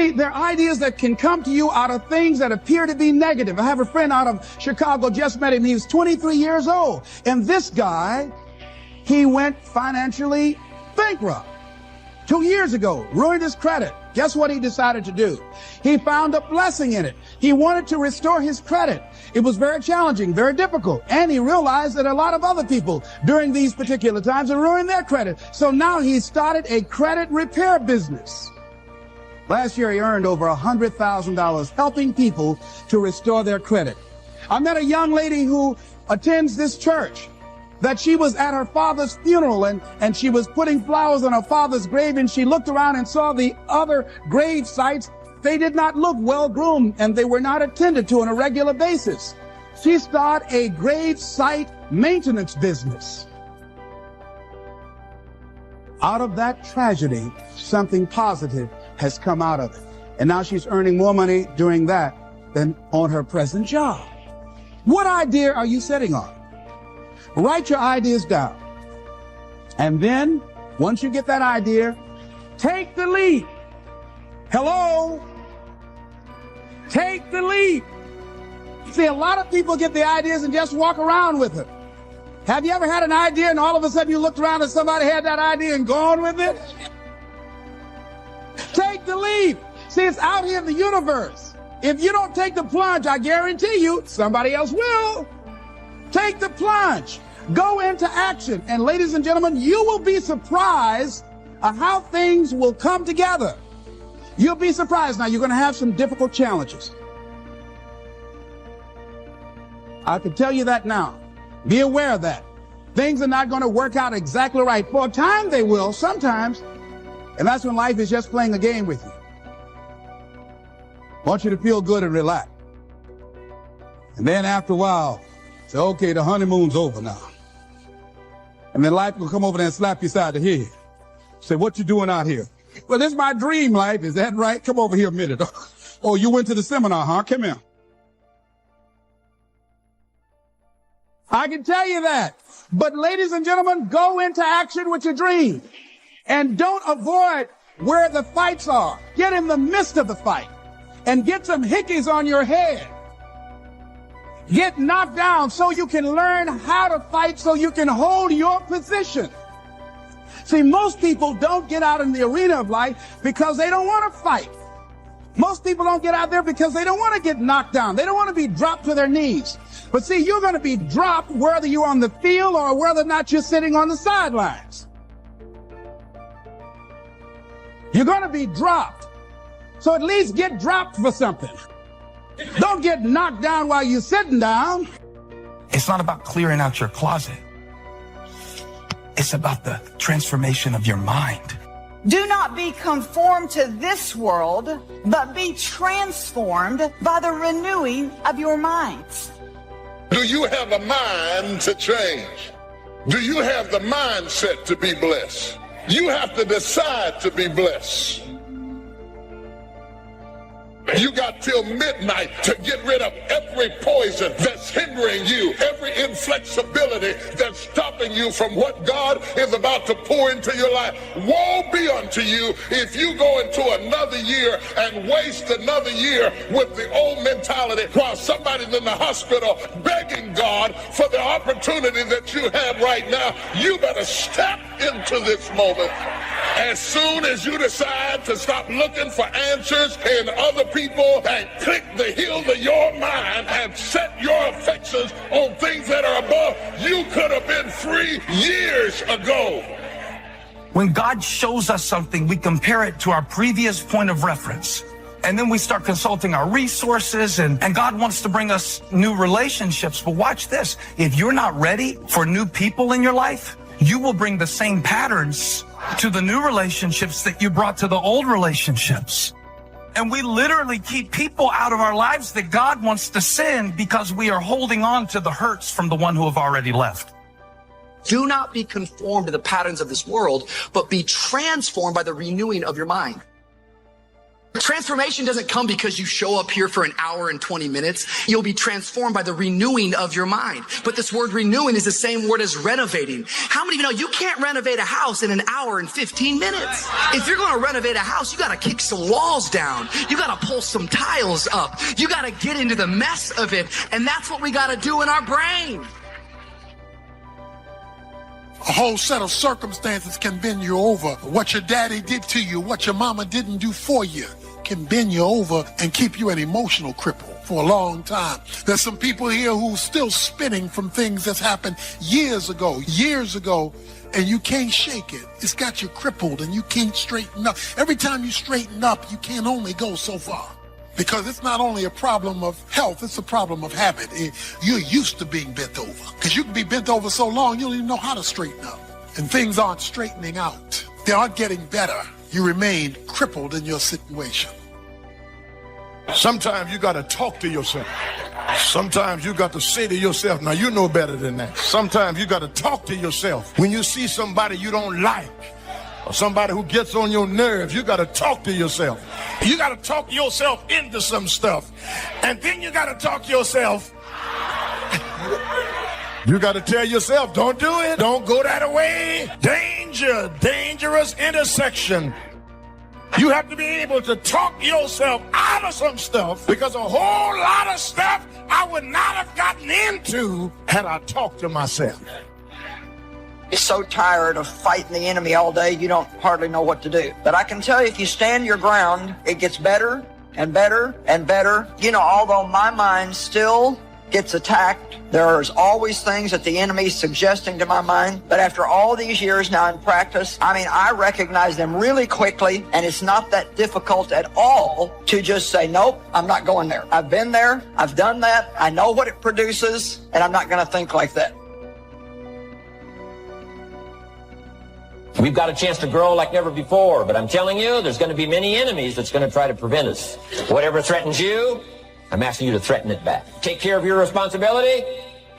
See, there are ideas that can come to you out of things that appear to be negative. I have a friend out of Chicago, just met him. He was 23 years old. And this guy, he went financially bankrupt 2 years ago, ruined his credit. Guess what he decided to do? He found a blessing in it. He wanted to restore his credit. It was very challenging, very difficult. And he realized that a lot of other people during these particular times are ruining their credit. So now he started a credit repair business. Last year, he earned over $100,000 helping people to restore their credit. I met a young lady who attends this church, that she was at her father's funeral and she was putting flowers on her father's grave, and she looked around and saw the other grave sites. They did not look well groomed and they were not attended to on a regular basis. She started a grave site maintenance business. Out of that tragedy, something positive has come out of it. And now she's earning more money doing that than on her present job. What idea are you sitting on? Write your ideas down. And then, once you get that idea, take the leap. Hello? Take the leap. See, a lot of people get the ideas and just walk around with it. Have you ever had an idea and all of a sudden you looked around and somebody had that idea and gone with it? Take the leap. See, it's out here in the universe. If you don't take the plunge, I guarantee you, somebody else will. Take the plunge. Go into action. And ladies and gentlemen, you will be surprised at how things will come together. You'll be surprised. Now, you're going to have some difficult challenges. I can tell you that now. Be aware of that. Things are not going to work out exactly right. For a time, they will, sometimes. And that's when life is just playing a game with you. I want you to feel good and relax. And then after a while, say, okay, the honeymoon's over now. And then life will come over there and slap you side the head. Say, what you doing out here? Well, this is my dream life. Is that right? Come over here a minute. Oh, you went to the seminar, huh? Come here. I can tell you that. But ladies and gentlemen, go into action with your dream. And don't avoid where the fights are. Get in the midst of the fight. And get some hickeys on your head. Get knocked down so you can learn how to fight, so you can hold your position. See, most people don't get out in the arena of life because they don't want to fight. Most people don't get out there because they don't want to get knocked down. They don't want to be dropped to their knees. But see, you're going to be dropped whether you're on the field or whether or not you're sitting on the sidelines. You're going to be dropped. So at least get dropped for something. Don't get knocked down while you're sitting down. It's not about clearing out your closet. It's about the transformation of your mind. Do not be conformed to this world, but be transformed by the renewing of your minds. Do you have a mind to change? Do you have the mindset to be blessed? You have to decide to be blessed. You got till midnight to get rid of every poison that's hindering you, every inflexibility that's stopping you from what God is about to pour into your life. Woe be unto you if you go into another year and waste another year with the old mentality while somebody's in the hospital begging God for the opportunity that you have right now. You better step into this moment. As soon as you decide to stop looking for answers in other people and click the heels of your mind and set your affections on things that are above, you could have been free years ago. When God shows us something, we compare it to our previous point of reference. And then we start consulting our resources, and God wants to bring us new relationships. But watch this. If you're not ready for new people in your life, you will bring the same patterns to the new relationships that you brought to the old relationships. And we literally keep people out of our lives that God wants to send because we are holding on to the hurts from the one who have already left. Do not be conformed to the patterns of this world, but be transformed by the renewing of your mind. Transformation doesn't come because you show up here for an hour and 20 minutes. You'll be transformed by the renewing of your mind. But this word renewing is the same word as renovating. How many of you know you can't renovate a house in an hour and 15 minutes? If you're going to renovate a house, you got to kick some walls down. You got to pull some tiles up. You got to get into the mess of it. And that's what we got to do in our brain. A whole set of circumstances can bend you over. What your daddy did to you, what your mama didn't do for you, can bend you over and keep you an emotional cripple for a long time. There's some people here who's still spinning from things that's happened years ago, and you can't shake it. It's got you crippled and you can't straighten up. Every time you straighten up, you can only go so far. Because it's not only a problem of health, it's a problem of habit. You're used to being bent over. Because you can be bent over so long, you don't even know how to straighten up. And things aren't straightening out. They aren't getting better. You remain crippled in your situation. Sometimes you got to talk to yourself. Sometimes you got to say to yourself, now you know better than that. Sometimes you got to talk to yourself. When you see somebody you don't like, or somebody who gets on your nerves, you got to talk to yourself. You got to talk yourself into some stuff. And then you got to talk yourself. You got to tell yourself, don't do it. Don't go that way. Danger, dangerous intersection. You have to be able to talk yourself out of some stuff, because a whole lot of stuff I would not have gotten into had I talked to myself. You're so tired of fighting the enemy all day, you don't hardly know what to do. But I can tell you, if you stand your ground, it gets better and better and better. You know, although my mind still gets attacked, there's always things that the enemy's suggesting to my mind. But after all these years now in practice, I recognize them really quickly, and it's not that difficult at all to just say, nope, I'm not going there. I've been there, I've done that, I know what it produces, and I'm not going to think like that. We've got a chance to grow like never before, but I'm telling you, there's going to be many enemies that's going to try to prevent us. Whatever threatens you, I'm asking you to threaten it back. Take care of your responsibility.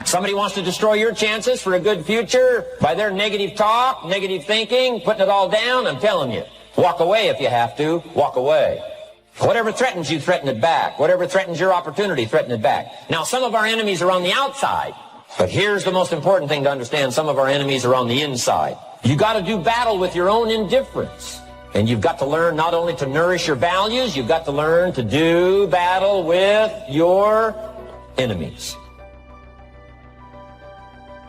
Somebody wants to destroy your chances for a good future by their negative talk, negative thinking, putting it all down. I'm telling you, walk away if you have to. Walk away. Whatever threatens you, threaten it back. Whatever threatens your opportunity, threaten it back. Now, some of our enemies are on the outside, but here's the most important thing to understand. Some of our enemies are on the inside. You got to do battle with your own indifference. And you've got to learn not only to nourish your values, you've got to learn to do battle with your enemies.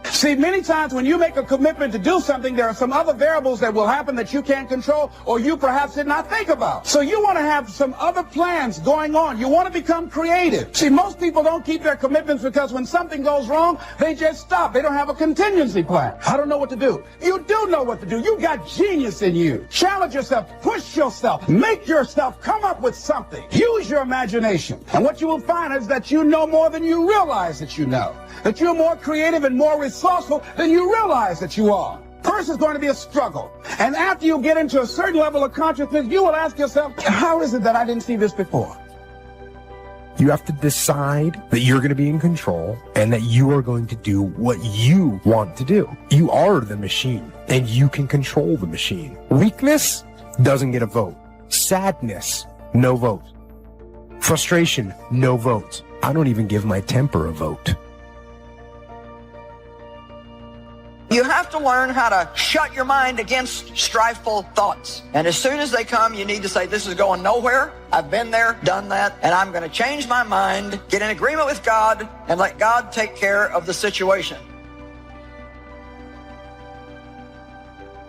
See, many times when you make a commitment to do something, there are some other variables that will happen that you can't control or you perhaps did not think about. So you want to have some other plans going on. You want to become creative. See, most people don't keep their commitments because when something goes wrong, they just stop. They don't have a contingency plan. I don't know what to do. You do know what to do. You got genius in you. Challenge yourself. Push yourself. Make yourself come up with something. Use your imagination. And what you will find is that you know more than you realize that you know. That you're more creative and more resourceful than you realize that you are. First is going to be a struggle. And after you get into a certain level of consciousness, you will ask yourself, how is it that I didn't see this before? You have to decide that you're going to be in control and that you are going to do what you want to do. You are the machine and you can control the machine. Weakness doesn't get a vote. Sadness, no vote. Frustration, no vote. I don't even give my temper a vote. You have to learn how to shut your mind against strifeful thoughts. And as soon as they come, you need to say, this is going nowhere. I've been there, done that, and I'm going to change my mind, get in agreement with God, and let God take care of the situation.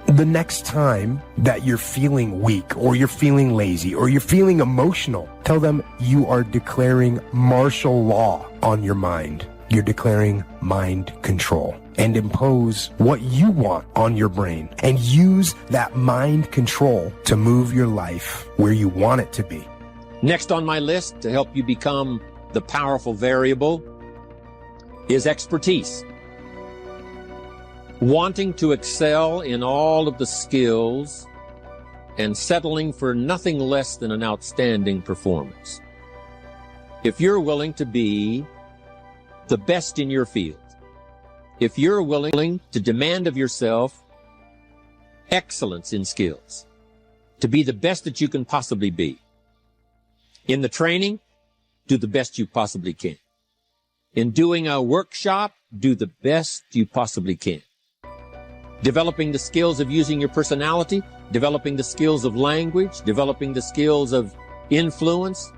The next time that you're feeling weak or you're feeling lazy or you're feeling emotional, tell them you are declaring martial law on your mind. You're declaring mind control. And impose what you want on your brain and use that mind control to move your life where you want it to be. Next on my list to help you become the powerful variable is expertise. Wanting to excel in all of the skills and settling for nothing less than an outstanding performance. If you're willing to be the best in your field, if you're willing to demand of yourself excellence in skills, to be the best that you can possibly be, In the training, do the best you possibly can. In doing a workshop, do the best you possibly can. Developing the skills of using your personality, developing the skills of language, developing the skills of influence,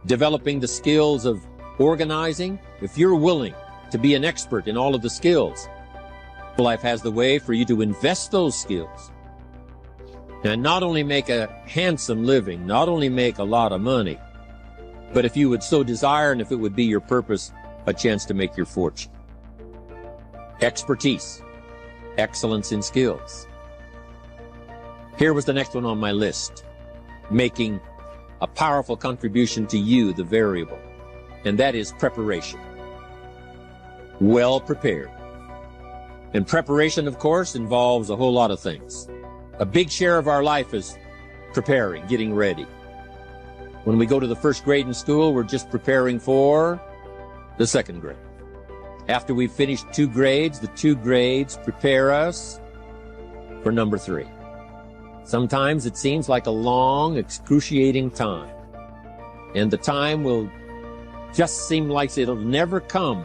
developing the skills of organizing. If you're willing to be an expert in all of the skills, life has the way for you to invest those skills and not only make a handsome living, not only make a lot of money, but if you would so desire and if it would be your purpose, a chance to make your fortune. Expertise, excellence in skills. Here was the next one on my list, making a powerful contribution to you, the variable, and that is preparation. Well prepared. And preparation, of course, involves a whole lot of things. A big share of our life is preparing, getting ready. When we go to the first grade in school, we're just preparing for the second grade. After we've finished 2 grades, the 2 grades prepare us for number 3. Sometimes it seems like a long, excruciating time. And the time will just seem like it'll never come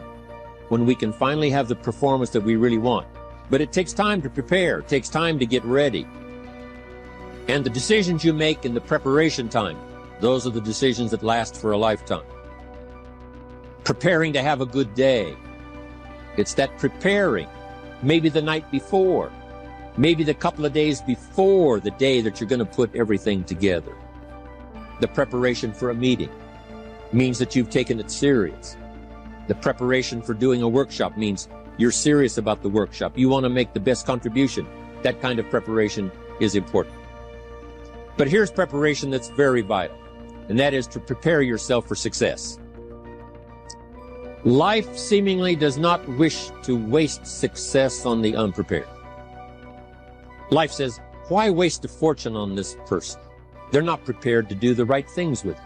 when we can finally have the performance that we really want. But it takes time to prepare. It takes time to get ready. And the decisions you make in the preparation time, those are the decisions that last for a lifetime. Preparing to have a good day. It's that preparing, maybe the night before, maybe the couple of days before the day that you're going to put everything together. The preparation for a meeting means that you've taken it serious. The preparation for doing a workshop means you're serious about the workshop. You want to make the best contribution. That kind of preparation is important. But here's preparation that's very vital, and that is to prepare yourself for success. Life seemingly does not wish to waste success on the unprepared. Life says, why waste a fortune on this person? They're not prepared to do the right things with it.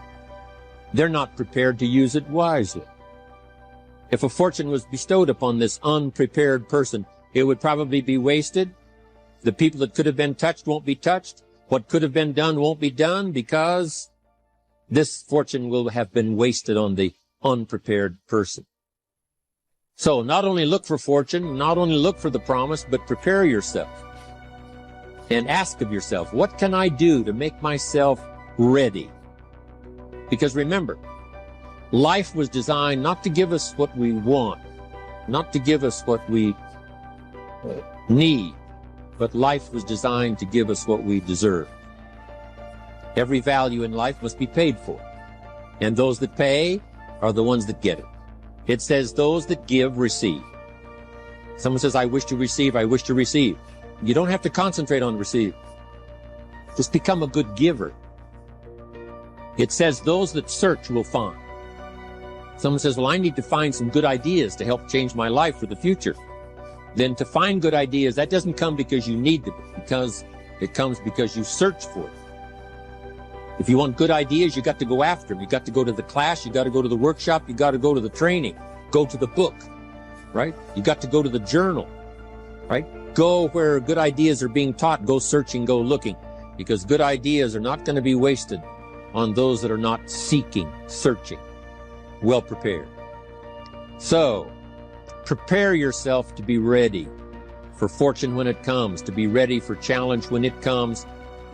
They're not prepared to use it wisely. If a fortune was bestowed upon this unprepared person, it would probably be wasted. The people that could have been touched won't be touched. What could have been done won't be done because this fortune will have been wasted on the unprepared person. So not only look for fortune, not only look for the promise, but prepare yourself and ask of yourself, what can I do to make myself ready? Because remember, life was designed not to give us what we want, not to give us what we need, but life was designed to give us what we deserve. Every value in life must be paid for, and those that pay are the ones that get it. It says those that give receive. Someone says, I wish to receive, I wish to receive. You don't have to concentrate on receive. Just become a good giver. It says those that search will find. Someone says, well, I need to find some good ideas to help change my life for the future. Then to find good ideas, that doesn't come because you need them, because it comes because you search for it. If you want good ideas, you got to go after them. You got to go to the class, you got to go to the workshop, you got to go to the training, go to the book, right? You got to go to the journal, right? Go where good ideas are being taught, go searching, go looking, because good ideas are not going to be wasted on those that are not seeking, searching, well prepared. So, prepare yourself to be ready for fortune when it comes, to be ready for challenge when it comes,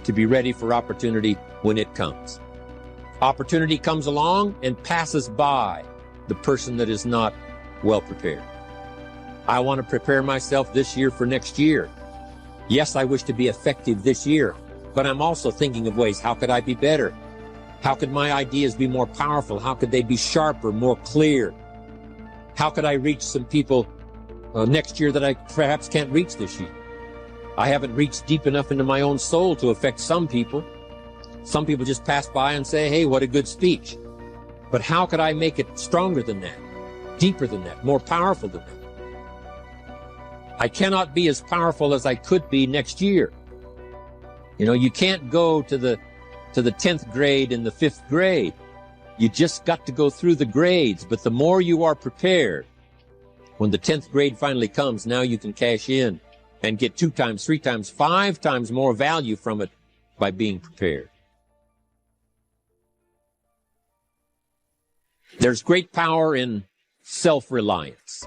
to be ready for opportunity when it comes. Opportunity comes along and passes by the person that is not well prepared. I want to prepare myself this year for next year. Yes, I wish to be effective this year, but I'm also thinking of ways, how could I be better? How could my ideas be more powerful? How could they be sharper, more clear? How could I reach some people next year that I perhaps can't reach this year? I haven't reached deep enough into my own soul to affect some people. Some people just pass by and say, hey, what a good speech. But how could I make it stronger than that, deeper than that, more powerful than that? I cannot be as powerful as I could be next year. You know, you can't go to the 10th grade in the 5th grade. You just got to go through the grades. But the more you are prepared, when the 10th grade finally comes, now you can cash in and get 2 times, 3 times, 5 times more value from it by being prepared. There's great power in self-reliance.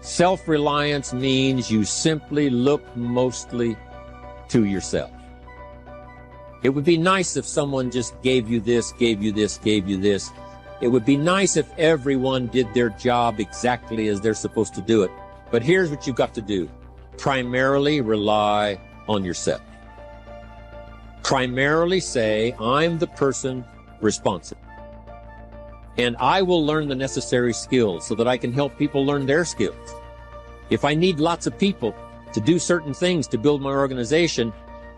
Self-reliance means you simply look mostly to yourself. It would be nice if someone just gave you this, gave you this, gave you this. It would be nice if everyone did their job exactly as they're supposed to do it. But here's what you've got to do. Primarily rely on yourself. Primarily say, I'm the person responsible. And I will learn the necessary skills so that I can help people learn their skills. If I need lots of people to do certain things to build my organization,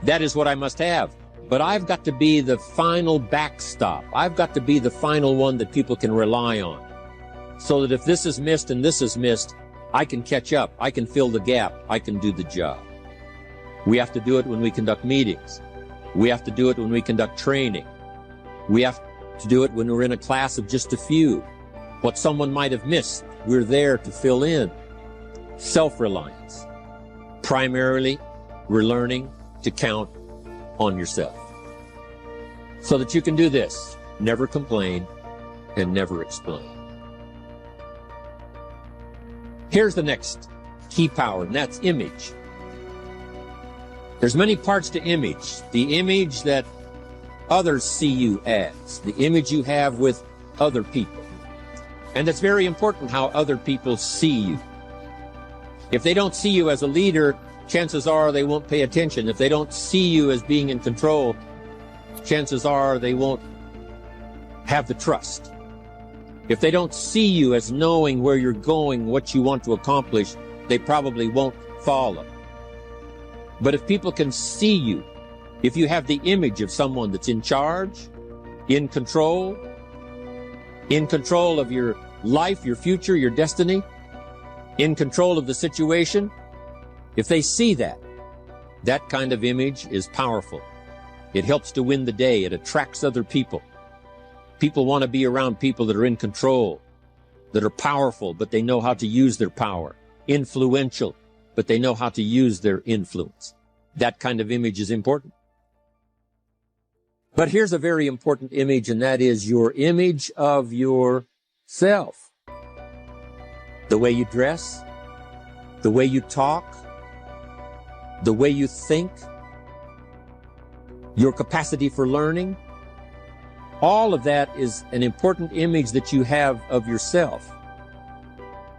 that is what I must have. But I've got to be the final backstop. I've got to be the final one that people can rely on. So that if this is missed and this is missed, I can catch up. I can fill the gap. I can do the job. We have to do it when we conduct meetings. We have to do it when we conduct training. We have to do it when we're in a class of just a few. What someone might have missed, we're there to fill in. Self-reliance. Primarily, we're learning to count on yourself. So that you can do this. Never complain and never explain. Here's the next key power, and that's image. There's many parts to image. The image that others see you as, the image you have with other people. And it's very important how other people see you. If they don't see you as a leader, chances are they won't pay attention. If they don't see you as being in control, chances are they won't have the trust. If they don't see you as knowing where you're going, what you want to accomplish, they probably won't follow. But if people can see you, if you have the image of someone that's in charge, in control of your life, your future, your destiny, in control of the situation, if they see that, that kind of image is powerful. It helps to win the day. It attracts other people. People want to be around people that are in control, that are powerful, but they know how to use their power. Influential, but they know how to use their influence. That kind of image is important. But here's a very important image, and that is your image of yourself. The way you dress, the way you talk, the way you think, your capacity for learning, all of that is an important image that you have of yourself.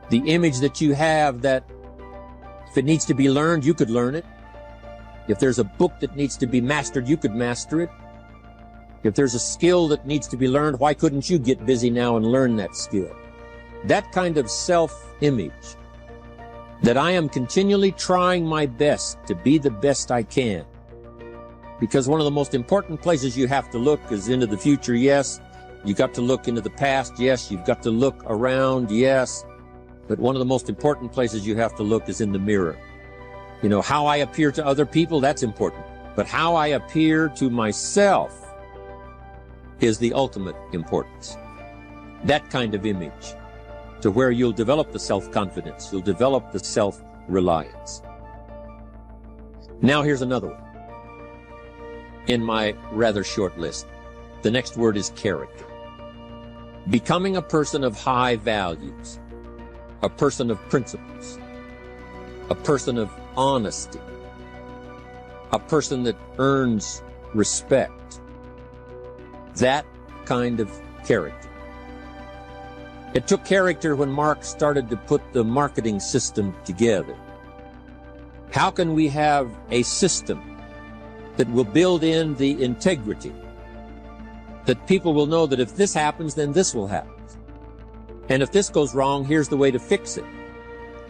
The image that you have that if it needs to be learned, you could learn it. If there's a book that needs to be mastered, you could master it. If there's a skill that needs to be learned, why couldn't you get busy now and learn that skill? That kind of self-image, that I am continually trying my best to be the best I can. Because one of the most important places you have to look is into the future, yes. You've got to look into the past, yes. You've got to look around, yes. But one of the most important places you have to look is in the mirror. You know, how I appear to other people, that's important. But how I appear to myself is the ultimate importance. That kind of image, to where you'll develop the self-confidence, you'll develop the self-reliance. Now here's another one in my rather short list. The next word is character. Becoming a person of high values, a person of principles, a person of honesty, a person that earns respect. That kind of character. It took character when Mark started to put the marketing system together. How can we have a system that will build in the integrity, that people will know that if this happens, then this will happen. And if this goes wrong, here's the way to fix it.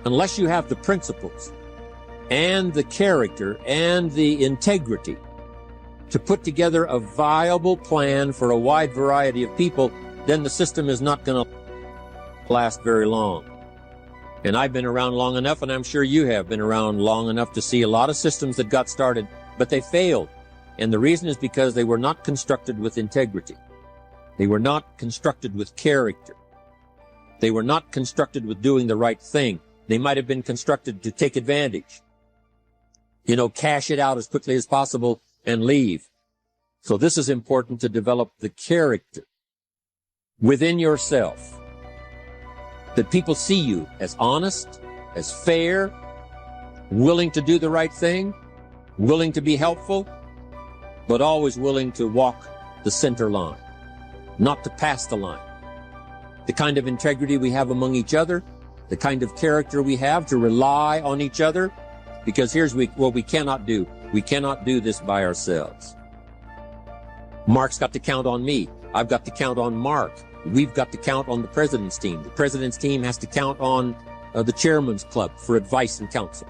Unless you have the principles and the character and the integrity to put together a viable plan for a wide variety of people, then the system is not going to last very long. And I've been around long enough, and I'm sure you have been around long enough to see a lot of systems that got started, but they failed. And the reason is because they were not constructed with integrity. They were not constructed with character. They were not constructed with doing the right thing. They might have been constructed to take advantage. Cash it out as quickly as possible and leave. So this is important, to develop the character within yourself, that people see you as honest, as fair, willing to do the right thing, willing to be helpful, but always willing to walk the center line, not to pass the line. The kind of integrity we have among each other, the kind of character we have to rely on each other, because here's what we cannot do. We cannot do this by ourselves. Mark's got to count on me. I've got to count on Mark. We've got to count on the president's team. The president's team has to count on the chairman's club for advice and counsel.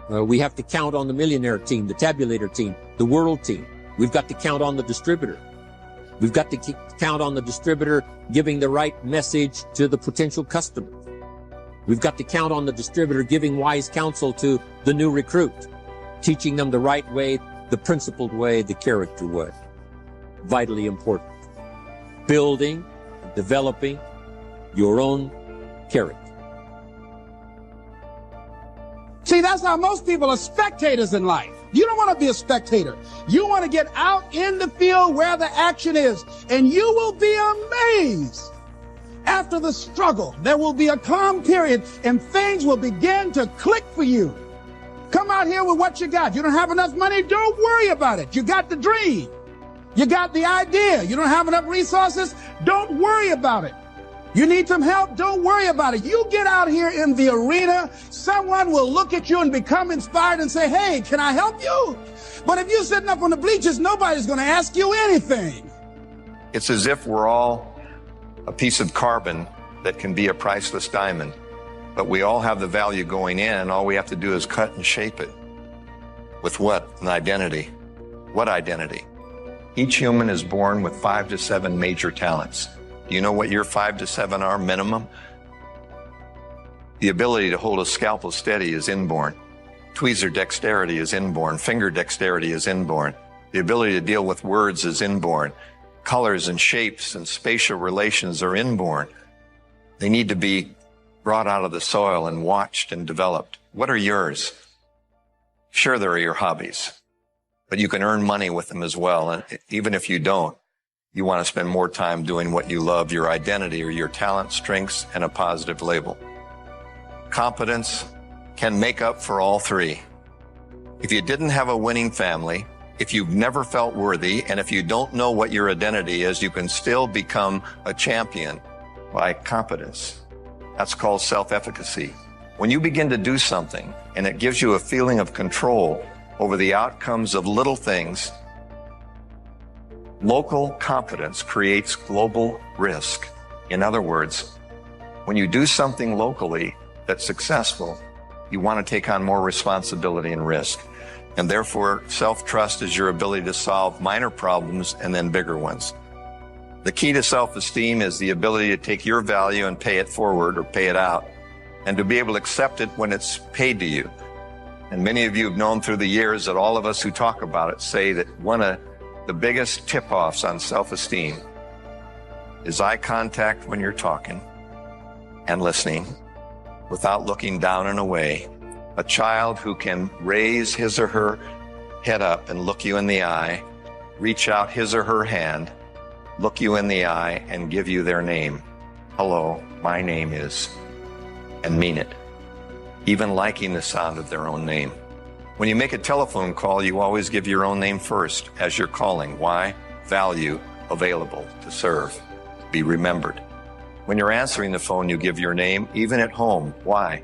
We have to count on the millionaire team, the tabulator team, the world team. We've got to count on the distributor. We've got to count on the distributor giving the right message to the potential customer. We've got to count on the distributor giving wise counsel to the new recruit, teaching them the right way, the principled way, the character way. Vitally important. Building, developing your own character. See, that's how most people are spectators in life. You don't want to be a spectator. You want to get out in the field where the action is, and you will be amazed. After the struggle, there will be a calm period, and things will begin to click for you. Come out here with what you got. You don't have enough money? Don't worry about it. You got the dream. You got the idea. You don't have enough resources? Don't worry about it. You need some help? Don't worry about it. You get out here in the arena, someone will look at you and become inspired and say, hey, can I help you? But if you're sitting up on the bleachers, nobody's going to ask you anything. It's as if we're all a piece of carbon that can be a priceless diamond. But we all have the value going in. All we have to do is cut and shape it. With what? An identity. What identity? Each human is born with 5 to 7 major talents. Do you know what your 5 to 7 are minimum? The ability to hold a scalpel steady is inborn. Tweezer dexterity is inborn. Finger dexterity is inborn. The ability to deal with words is inborn. Colors and shapes and spatial relations are inborn. They need to be brought out of the soil and watched and developed. What are yours? Sure, there are your hobbies, but you can earn money with them as well. And even if you don't, you want to spend more time doing what you love, your identity or your talent, strengths, and a positive label. Competence can make up for all three. If you didn't have a winning family, if you've never felt worthy, and if you don't know what your identity is, you can still become a champion by competence. That's called self-efficacy. When you begin to do something and it gives you a feeling of control over the outcomes of little things, local competence creates global risk. In other words, when you do something locally that's successful, you want to take on more responsibility and risk. And therefore, self-trust is your ability to solve minor problems and then bigger ones. The key to self-esteem is the ability to take your value and pay it forward or pay it out, and to be able to accept it when it's paid to you. And many of you have known through the years that all of us who talk about it say that one of the biggest tip-offs on self-esteem is eye contact when you're talking and listening without looking down and away. A child who can raise his or her head up and look you in the eye, reach out his or her hand, look you in the eye, and give you their name. Hello, my name is, and mean it. Even liking the sound of their own name. When you make a telephone call, you always give your own name first as you're calling. Why? Value, available, to serve, to be remembered. When you're answering the phone, you give your name, even at home. Why?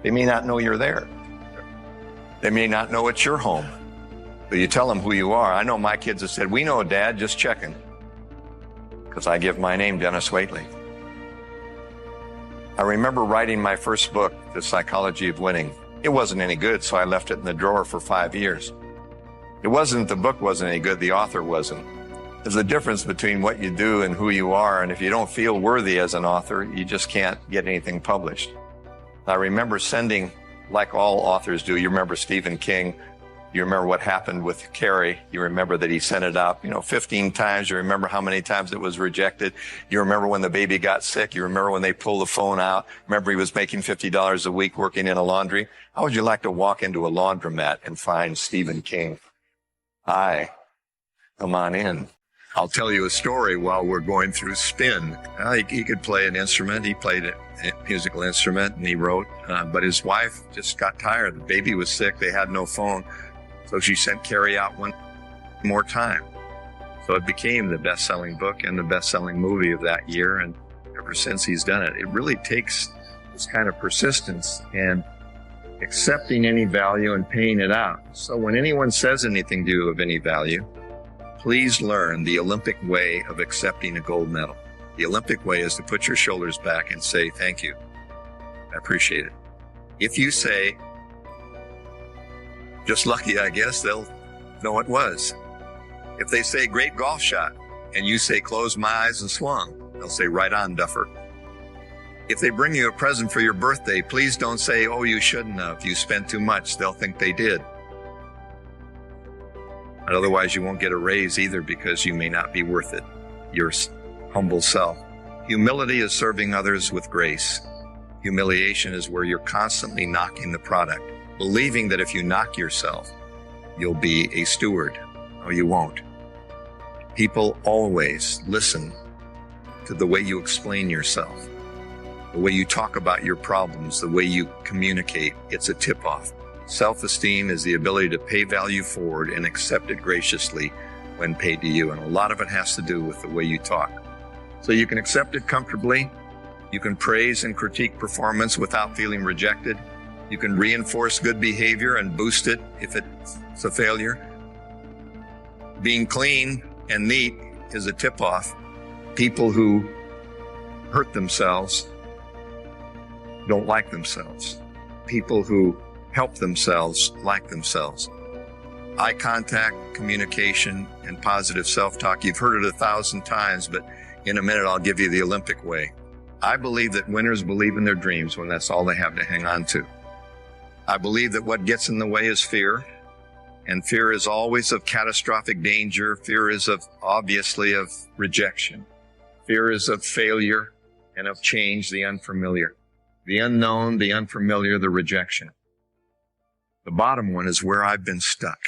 They may not know you're there. They may not know it's your home. But you tell them who you are. I know my kids have said, we know, Dad, just checking. Because I give my name, Dennis Waitley. I remember writing my first book, The Psychology of Winning. It wasn't any good, so I left it in the drawer for 5 years. It wasn't the book wasn't any good, the author wasn't. There's a difference between what you do and who you are, and if you don't feel worthy as an author, you just can't get anything published. I remember sending, like all authors do, you remember Stephen King, you remember what happened with Carrie, you remember that he sent it out, 15 times, you remember how many times it was rejected, you remember when the baby got sick, you remember when they pulled the phone out, remember he was making $50 a week working in a laundry. How would you like to walk into a laundromat and find Stephen King? Hi, come on in. I'll tell you a story while we're going through spin. He could play an instrument. He played a musical instrument and he wrote, but his wife just got tired. The baby was sick. They had no phone. So she sent Carrie out one more time. So it became the best-selling book and the best-selling movie of that year. And ever since he's done it, it really takes this kind of persistence and accepting any value and paying it out. So when anyone says anything to you of any value, please learn the Olympic way of accepting a gold medal. The Olympic way is to put your shoulders back and say, thank you. I appreciate it. If you say, just lucky, I guess, they'll know it was. If they say, great golf shot, and you say, close my eyes and swung, they'll say, right on, duffer. If they bring you a present for your birthday, please don't say, oh, you shouldn't have. You spent too much. They'll think they did. And otherwise, you won't get a raise either because you may not be worth it. Your humble self. Humility is serving others with grace. Humiliation is where you're constantly knocking the product, believing that if you knock yourself, you'll be a steward. No, you won't. People always listen to the way you explain yourself, the way you talk about your problems, the way you communicate. It's a tip-off. Self-esteem is the ability to pay value forward and accept it graciously when paid to you. And a lot of it has to do with the way you talk. So you can accept it comfortably. You can praise and critique performance without feeling rejected. You can reinforce good behavior and boost it if it's a failure. Being clean and neat is a tip-off. People who hurt themselves don't like themselves. People who help themselves like themselves. Eye contact, communication, and positive self-talk. You've heard it 1,000 times, but in a minute I'll give you the Olympic way. I believe that winners believe in their dreams when that's all they have to hang on to. I believe that what gets in the way is fear, and fear is always of catastrophic danger. Fear is obviously of rejection. Fear is of failure and of change, the unfamiliar. The unknown, the unfamiliar, the rejection. The bottom one is where I've been stuck.